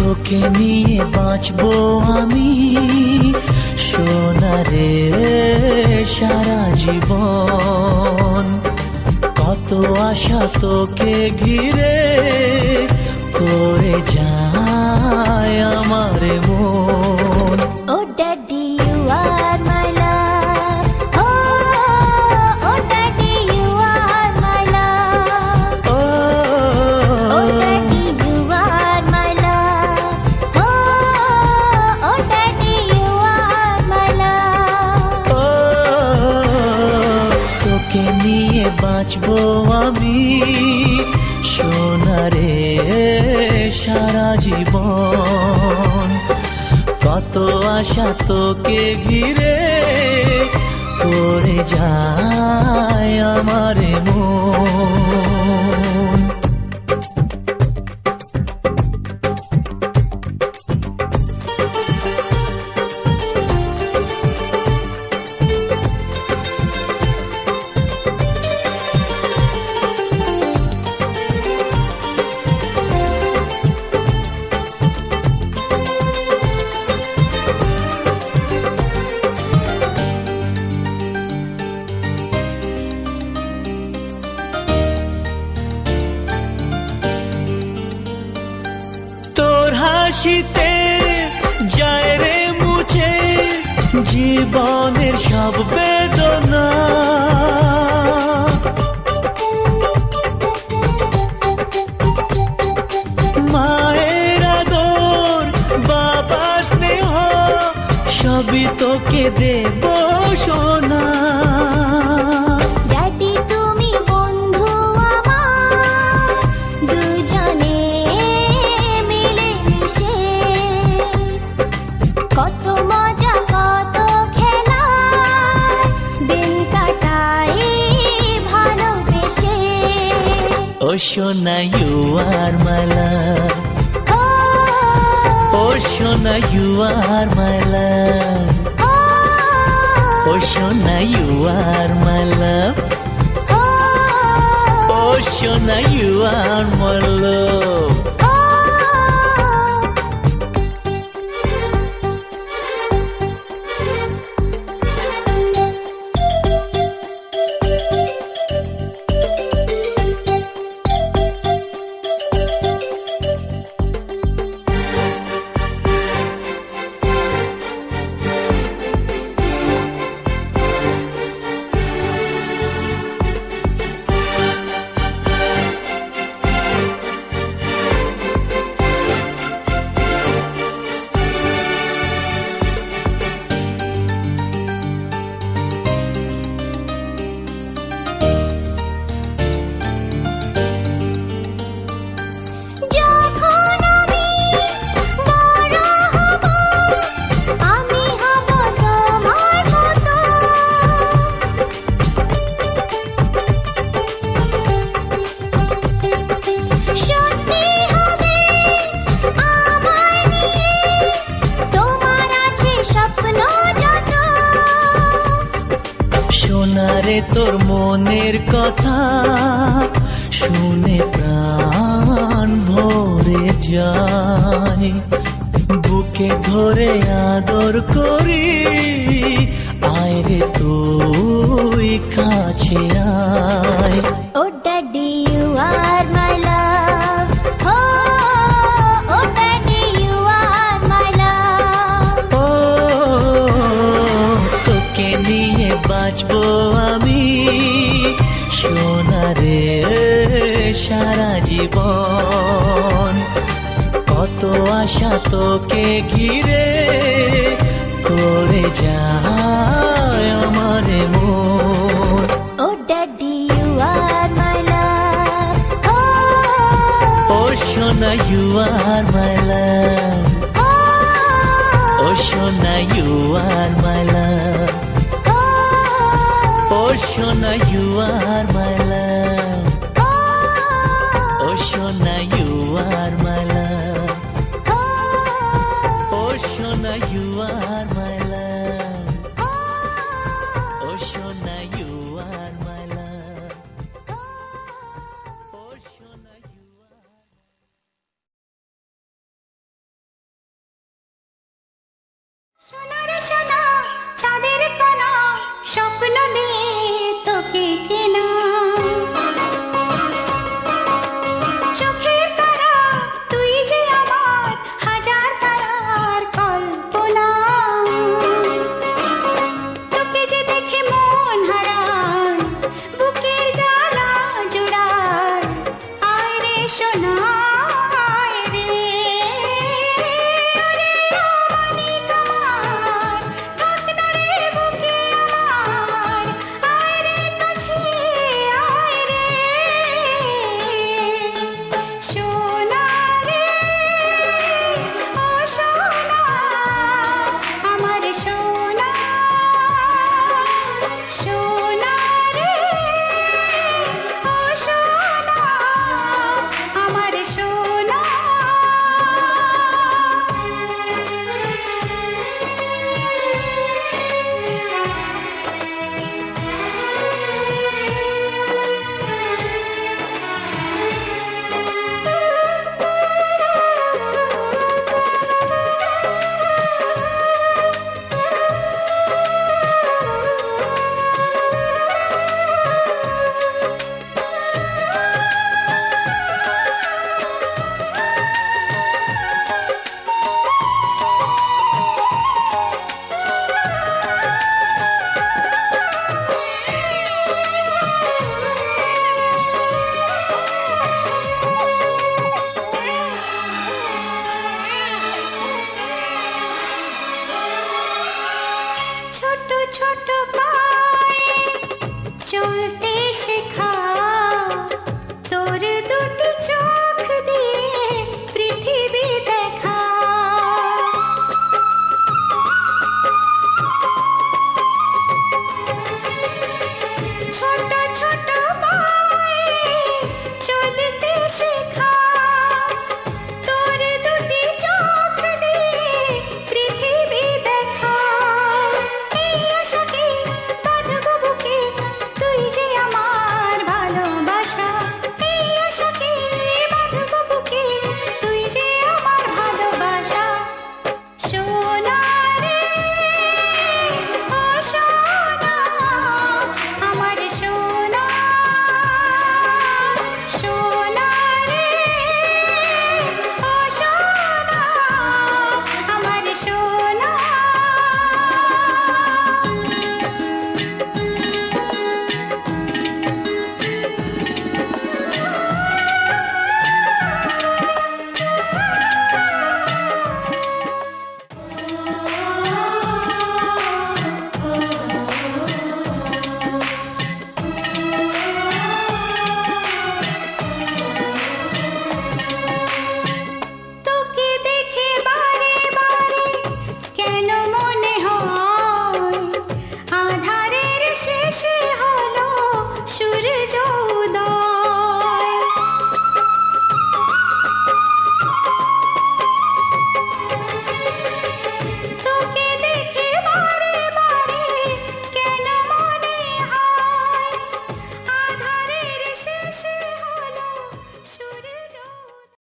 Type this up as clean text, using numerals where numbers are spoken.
তোকে নিয়ে বাঁচবো আমি সোনারে সারা জীবন। কত আশা তোকে ঘিরে করে যায় আমার মন। Oh daddy you are my love, oh daddy you are my love, oh daddy you are my love, oh daddy you are my love. তোকে নিয়ে বাঁচবো আমি সোনারে সারা জীবন। কত আশা তোকে ঘিরে করে যায় আমার মন। হাসিতে যায় রে মুছে জীবনের সব বেদনা। মায়ের আদর বাবার স্নেহ সবই তোকে দেব সোনা। ড্যাডি তুমি বন্ধু আমার, দুজনে মিলে মিশে কত মজা কত খেলা দিন কাটাই ভালোবেসে। ও সোনা ইউ আর মাই লাভ, ও সোনা ইউ আর মাই লাভ, ও সোনা ইউ আর মাই লাভ, ও সোনা ইউ আর মাই লাভ। সোনারে তোর মনের কথা শুনে প্রাণ ভরে যায়, বুকে ধরে আদর করি আয় রে তুই কাছে আয়। Oh daddy you are my love, oh daddy you are my love. ও তোকে নিয়ে বাঁচবো আমি সোনারে সারা জীবন। কত আশা তোকে ঘিরে করে যায় আমার মন। Oh daddy you are my love, ও সোনা ইউ আর মাই লাভ, ও সোনা ইউ আর মাই লাভ, ও সোনা ইউ আর মাই লাভ, ও সোনা ইউ আর মাই লাভ, ও সোনা ইউ আর মাই লাভ, ও সোনা ইউ আর মাই লাভ, ও সোনা ইউ সোনা চাঁদের কণা স্বপ্ন দিয়ে